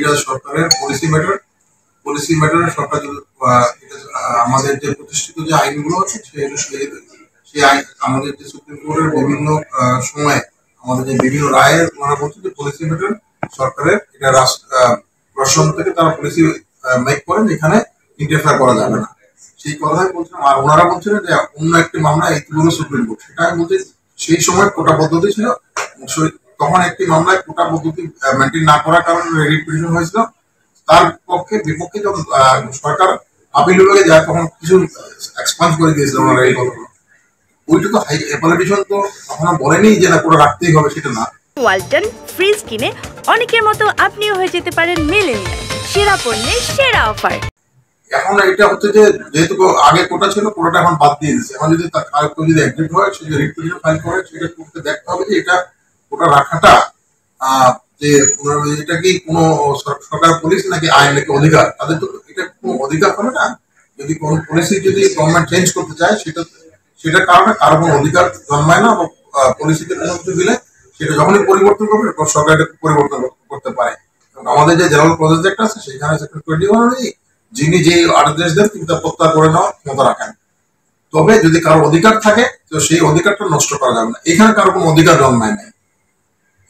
এটা সরকারের policy matter সরকার আমাদের যে প্রতিষ্ঠিত যে আইনগুলো আছে সেই আইন আমাদের যে সুপ্রিম কোর্টের বিভিন্ন সময়ে আমাদের যে বিভিন্ন রায়ের ওনারা বলছে যে পলিসি ম্যাটার সরকারের এটা প্রশাসন থেকে তারা পলিসি মেক করেন, এখানে ইন্টারফেয়ার করা যাবে না, সেই কথাই বলছিলাম। আর ওনারা বলছিলেন যে অন্য একটি মামলা ইতিপূর্বে সুপ্রিম কোর্ট, সেটা আমি বলছি সেই সময় কোটা পদ্ধতি ছিল, তখন একটি মামলায় কোটা পদ্ধতি মেনটেন না করার কারণে রিট পিটিশন হয়েছিল, তার বিপক্ষে যখন সরকার আপিল বিভাগে যায় তখন কিছু এক্সপান্স করে দিয়েছিল ওনারা এই কথাগুলো। ওইটা তো পলিটিশিয়ান তো কখনো বলেনি যে না কোটা রাখতেই হবে, সেটা না। ওয়ালটন ফ্রিজ কিনে অনেকের মতো আপনিও হয়ে যেতে পারেন মিলেনিয়াল, সেরা পণ্যের সেরা অফার। এখন এটা হচ্ছে যে যেহেতু আগে কোটা ছিল, কোটাটা এখন বাদ দিয়ে দিচ্ছে। এখন যদি কেউ যদি এগ্রিড হয়, সে রিট পিটিশন ফাইল করে, সেটা করতে দেখতে হবে যে এটা কোটা রাখাটা যে এটা কি কোনো সরকার পলিসি নাকি আইন নাকি অধিকার, তাদের তো এটা কোনো অধিকার হবে না। যদি কোনো পলিসি যদি গভর্নমেন্ট চেঞ্জ করতে চায়, সেটার কারণে কারো কোনো অধিকার জন্মায় না। পলিসিতে কোনো কিছু দিলে সেটা যখনই পরিবর্তন করবে সরকার এটা পরিবর্তন করতে পারে। আমাদের যে জেনারেল প্রসেস একটা আছে, সেখানে সেকশন 21 অনুযায়ী যিনি যে আদেশ দেন তিনি তা প্রত্যাহার করে নেওয়ার ক্ষমতা রাখেন। তবে যদি কারো অধিকার থাকে তো সেই অধিকারটা নষ্ট করা যাবে না। এখানে কারো কোনো অধিকার জন্মায় নাই,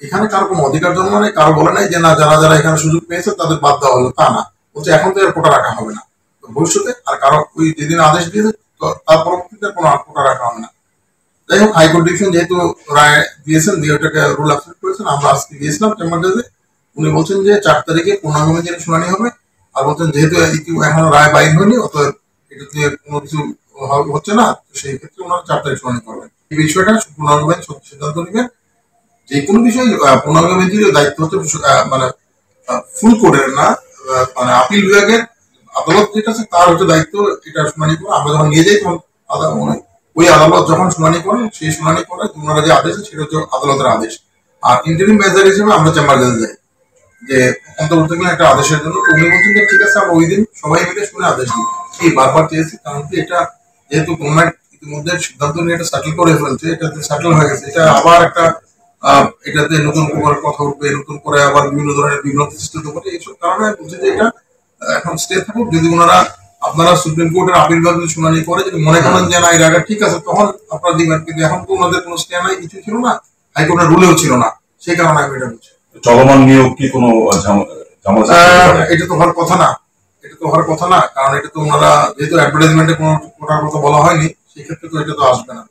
এখানে কারো কোনো অধিকার জন্ম নেই, কারো বলে নাই যে না যারা যারা এখানে সুযোগ পেয়েছে তাদের বাদ দেওয়া হলো, তা না। বলছে এখন তো এর কোটা রাখা হবে না, ভবিষ্যতে আর কারো ওই যেদিন আদেশ দিয়েছে তার পরবর্তীতে কোনো কোটা রাখা হবে না। যাই হোক, হাইকোর্ট ডিভিশন যেহেতু রায় দিয়েছেন, দিয়ে ওটাকে রুল অ্যাকসেপ্ট করেছেন, আমরা আজকে গিয়েছিলাম চেম্বার জাজে। উনি বলছেন যে 4 তারিখে পূর্ণাঙ্গ বেঞ্চে শুনানি হবে। আর বলছেন যেহেতু এখন রায় বাইর হয়নি, অতএব এটা নিয়ে কোনো কিছু হচ্ছে না, সেই ক্ষেত্রে ওনারা 4 তারিখ শুনানি করবেন। এই বিষয়টা পূর্ণাঙ্গ বেঞ্চ সিদ্ধান্ত নেবেন। যে কোনো বিষয়ে পূর্ণাঙ্গ বেঞ্চের দায়িত্ব হচ্ছে মানে ফুল কোর্টের না, মানে আপিল বিভাগের আদালত যেটা আছে তার হচ্ছে দায়িত্ব এটা শুনানি করে। আমরা যখন নিয়ে যাই তখন ওই আদালত যখন শুনানি করেন, সেই শুনানি করে ওনারা যে আদেশ সেটা হচ্ছে আদালতের আদেশ। আর ইন্টারিম মেজার হিসেবে আমরা চেম্বার জাজে যাই যে অন্তর্বর্তীকালীন একটা আদেশের জন্য। উনি বলছেন যে ঠিক আছে, আমরা ওই দিন সবাই মিলে শুনে আদেশ দিই। এই বারবার চেয়েছি, কারণ কি এটা যেহেতু গভর্নমেন্ট ইতিমধ্যে সিদ্ধান্ত নিয়ে এটা সেটেল করে ফেলছে, এটাতে সেটেল হয়ে গেছে, এটা আবার একটা এটাতে নতুন করে কথা উঠবে, নতুন করে আবার বিভিন্ন ধরনের বিভ্রান্তি সৃষ্টি হতে পারে। এইসব কারণে বলছে যে এটা এখন স্টে থাকুক। যদি ওনারা আপনারা সুপ্রিম কোর্টের আপিল বিভাগ শুনানি করে যদি মনে করেন যে না এর আগে ঠিক আছে, তখন আপনারা দিবেন। কিন্তু এখন তো ওনাদের কোনো স্টে নাই, কিছু ছিল না, হাইকোর্টের রুলেও ছিল না, সেই কারণে আমি এটা বলছি। চলমান নিয়োগ কি কোনো এটা তো হওয়ার কথা না, এটা তো হওয়ার কথা না, কারণ এটা তো ওনারা যেহেতু অ্যাডভার্টাইজমেন্টে কোনো কোটার কথা বলা হয়নি, সেই ক্ষেত্রে তো এটা তো আসবে না।